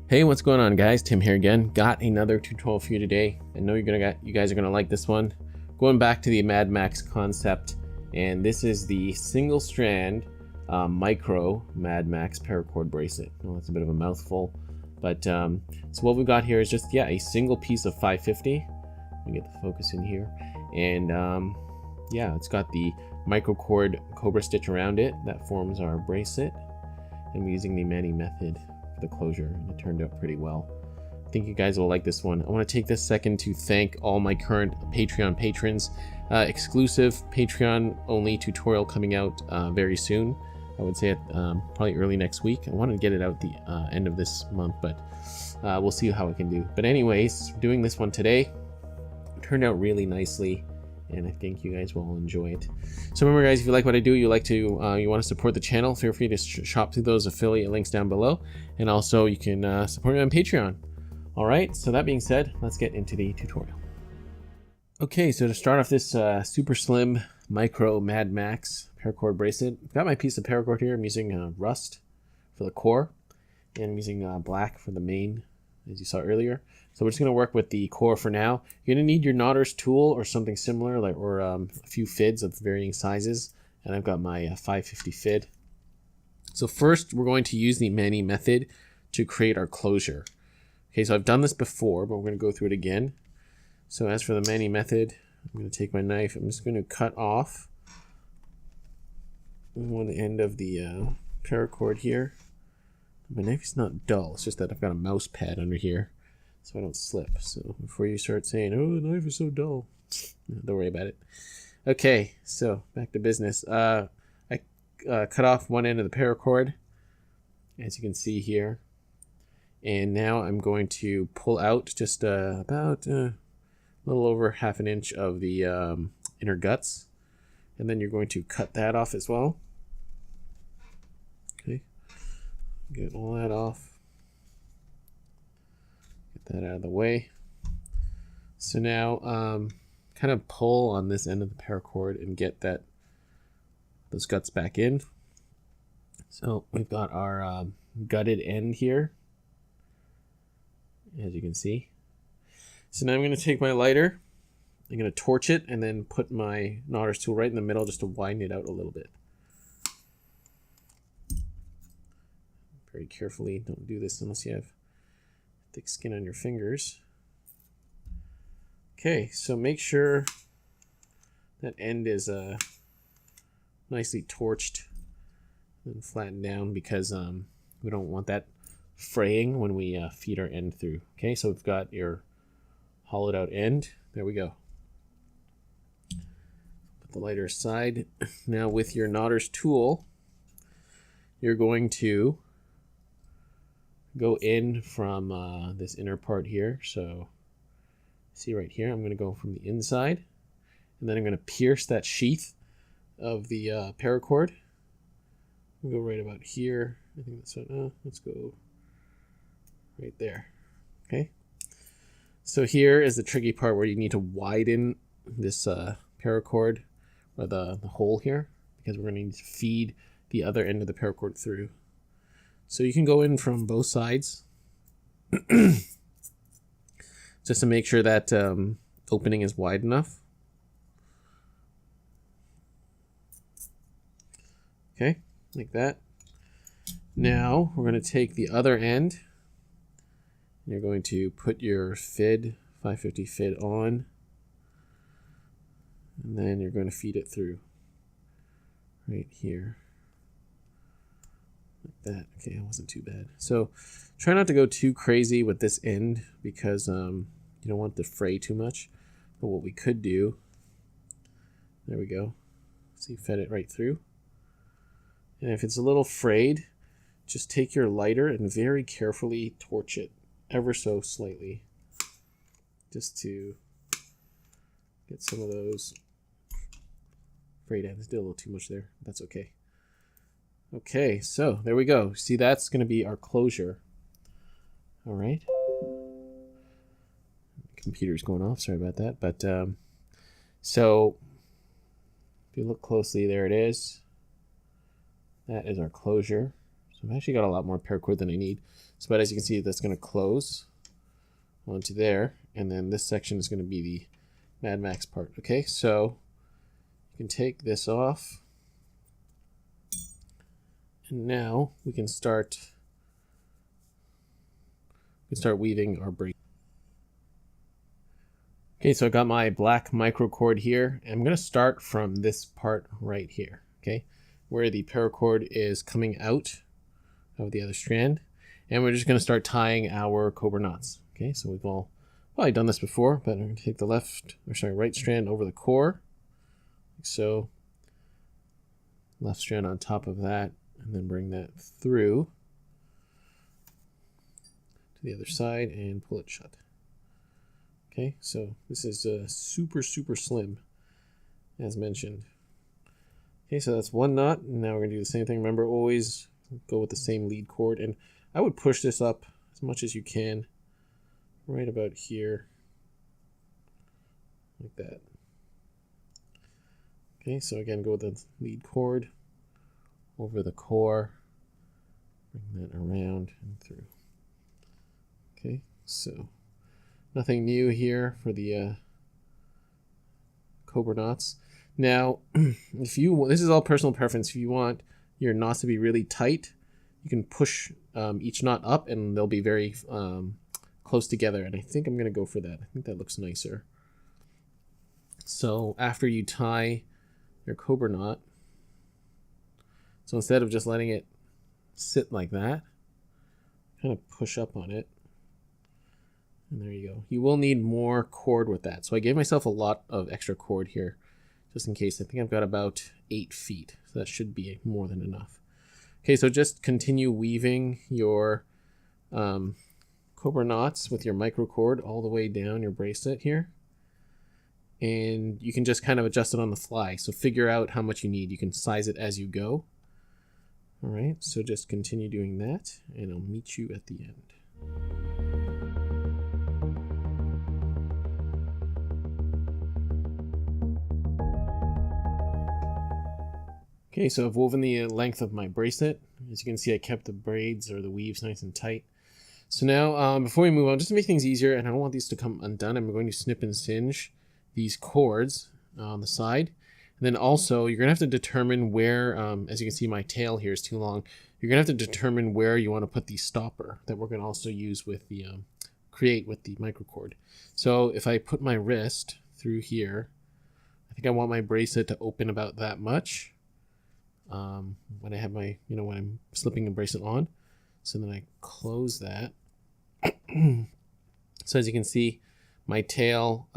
Hey, what's going on, guys? Tim here again. Got another tutorial for you today. I know you guys are gonna like this one. Going back to the Mad Max concept, and this is the single strand micro Mad Max paracord bracelet. Well, that's a bit of a mouthful, but so what we've got here is just a single piece of 550. Let me get the focus in here, and it's got the micro cord Cobra stitch around it that forms our bracelet, and we're using the Mani method for the closure, and it turned out pretty well. I think you guys will like this one. I want to take this second to thank all my current Patreon patrons. Exclusive Patreon only tutorial coming out very soon. I would say probably early next week. I want to get it out the end of this month, but we'll see how I can do. But anyways, doing this one today. It turned out really nicely, and I think you guys will enjoy it. So remember, guys, if you like what I do, you want to support the channel, feel free to shop through those affiliate links down below, and also you can support me on Patreon. All right, so that being said, let's get into the tutorial. Okay, so to start off this super slim micro Mad Max paracord bracelet, I've got my piece of paracord here. I'm using rust for the core, and I'm using black for the main, as you saw earlier. So we're just going to work with the core for now. You're going to need your knotter's tool or something similar, or a few fids of varying sizes. And I've got my 550 fid. So first, we're going to use the Mani method to create our closure. Okay, so I've done this before, but we're going to go through it again. So as for the Mani method, I'm going to take my knife. I'm just going to cut off one end of the paracord here. My knife is not dull. It's just that I've got a mouse pad under here, so I don't slip. So before you start saying, "Oh, the knife is so dull," don't worry about it. Okay, so back to business. I cut off one end of the paracord, as you can see here, and now I'm going to pull out just about a little over ½ an inch of the inner guts, and then you're going to cut that off as well. Okay, get all that off. That out of the way. So now kind of pull on this end of the paracord and get those guts back in. So we've got our gutted end here, as you can see. So now I'm going to take my lighter, I'm going to torch it, and then put my knotter's tool right in the middle just to widen it out a little bit. Very carefully, don't do this unless you have thick skin on your fingers. Okay, so make sure that end is nicely torched and flattened down, because we don't want that fraying when we feed our end through. Okay, so we've got your hollowed out end. There we go. Put the lighter aside. Now with your knotter's tool, you're going to go in from this inner part here. So see right here, I'm going to go from the inside, and then I'm going to pierce that sheath of the paracord. We'll go right about here. I think that's what, let's go right there. Okay, so here is the tricky part where you need to widen this paracord, or the hole here, because we're going to need to feed the other end of the paracord through. So you can go in from both sides just to make sure that opening is wide enough. Okay, like that. Now we're going to take the other end. You're going to put your 550 fid on, and then you're going to feed it through right here. That. Okay, it wasn't too bad. So try not to go too crazy with this end, because you don't want it to fray too much. But what we could do, there we go. See, fed it right through. And if it's a little frayed, just take your lighter and very carefully torch it ever so slightly, just to get some of those frayed ends. Did a little too much there. That's okay. Okay, so there we go. See, that's going to be our closure. All right. Computer's going off. Sorry about that. But so if you look closely, there it is. That is our closure. So I've actually got a lot more paracord than I need. So, but as you can see, that's going to close onto there. And then this section is going to be the Mad Max part. Okay, so you can take this off. And now we can start weaving our bracelet. Okay, so I got my black micro cord here. And I'm going to start from this part right here, okay, where the paracord is coming out of the other strand. And we're just going to start tying our Cobra knots. Okay, so we've all probably done this before, but I'm going to take the right strand over the core, like so. Left strand on top of that, and then bring that through to the other side and pull it shut. Okay, so this is super slim, as mentioned. Okay, so that's one knot, and now we're going to do the same thing. Remember, always go with the same lead cord, and I would push this up as much as you can, right about here, like that. Okay, so again, go with the lead cord over the core, bring that around and through. Okay, so nothing new here for the Cobra knots. Now, if you, this is all personal preference. If you want your knots to be really tight, you can push each knot up and they'll be very close together. And I think I'm going to go for that. I think that looks nicer. So after you tie your Cobra knot, so instead of just letting it sit like that, kind of push up on it. And there you go. You will need more cord with that. So I gave myself a lot of extra cord here, just in case. I think I've got about 8 feet. So that should be more than enough. Okay, so just continue weaving your Cobra knots with your micro cord all the way down your bracelet here. And you can just kind of adjust it on the fly. So figure out how much you need. You can size it as you go. All right, so just continue doing that, and I'll meet you at the end. Okay, so I've woven the length of my bracelet. As you can see, I kept the braids or the weaves nice and tight. So now, before we move on, just to make things easier, and I don't want these to come undone, I'm going to snip and singe these cords on the side. And then also, you're going to have to determine where, as you can see, my tail here is too long. You're going to have to determine where you want to put the stopper that we're going to also use with the, create with the microcord. So if I put my wrist through here, I think I want my bracelet to open about that much. When I have my, when I'm slipping the bracelet on. So then I close that. So as you can see, my tail,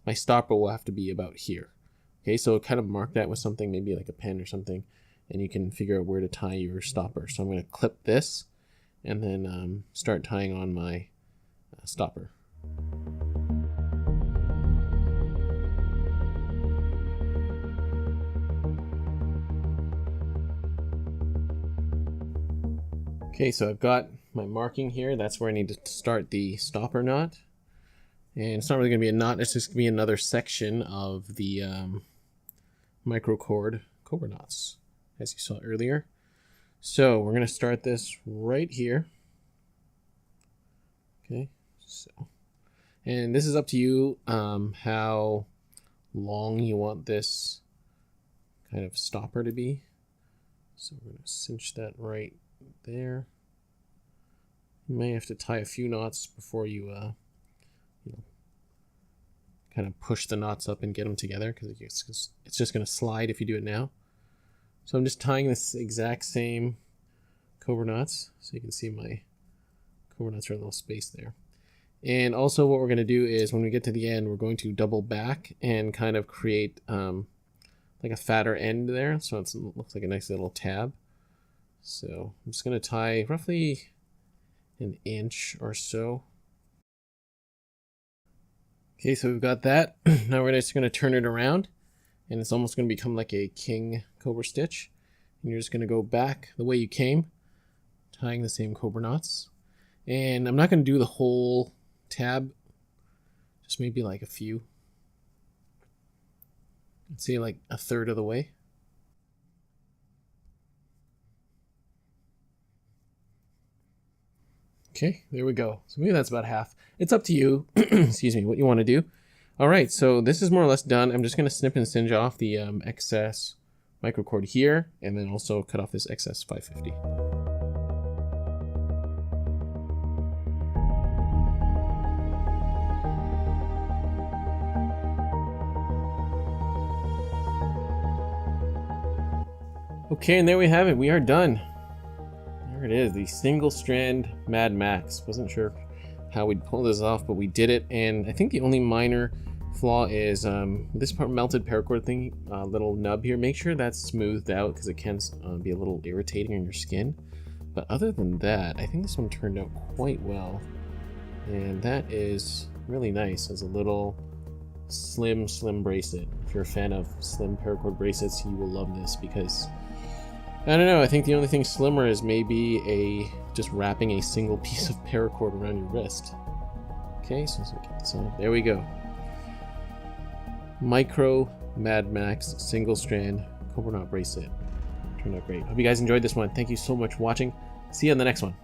my stopper will have to be about here. Okay, so kind of mark that with something, maybe like a pen or something, and you can figure out where to tie your stopper. So I'm going to clip this and then start tying on my stopper. Okay, so I've got my marking here. That's where I need to start the stopper knot. And it's not really going to be a knot. It's just going to be another section of the microcord Cobra knots, as you saw earlier. So we're going to start this right here. Okay, so, and this is up to you how long you want this kind of stopper to be. So we're going to cinch that right there. You may have to tie a few knots before you kind of push the knots up and get them together, because it's just going to slide if you do it now. So I'm just tying this exact same Cobra knots, so you can see my Cobra knots are a little spaced there. And also what we're going to do is when we get to the end, we're going to double back and kind of create like a fatter end there, so it looks like a nice little tab. So I'm just going to tie roughly an inch or so. Okay, so we've got that. Now we're just going to turn it around, and it's almost going to become like a king Cobra stitch. And you're just going to go back the way you came, tying the same Cobra knots. And I'm not going to do the whole tab, just maybe like a few. Let's say like a third of the way. Okay, there we go. So maybe that's about half. It's up to you, excuse me, what you want to do. All right, so this is more or less done. I'm just going to snip and singe off the excess microcord here, and then also cut off this excess 550. Okay, and there we have it. We are done. There it is, the single strand Mad Max. Wasn't sure how we'd pull this off, but we did it. And I think the only minor flaw is this part melted paracord thing, little nub here. Make sure that's smoothed out because it can be a little irritating on your skin. But other than that, I think this one turned out quite well. And that is really nice as a little slim bracelet. If you're a fan of slim paracord bracelets, you will love this because I don't know, I think the only thing slimmer is maybe just wrapping a single piece of paracord around your wrist. Okay, so let's get this on. There we go. Micro Mad Max single strand Cobra bracelet. Turned out great. Hope you guys enjoyed this one. Thank you so much for watching. See you on the next one.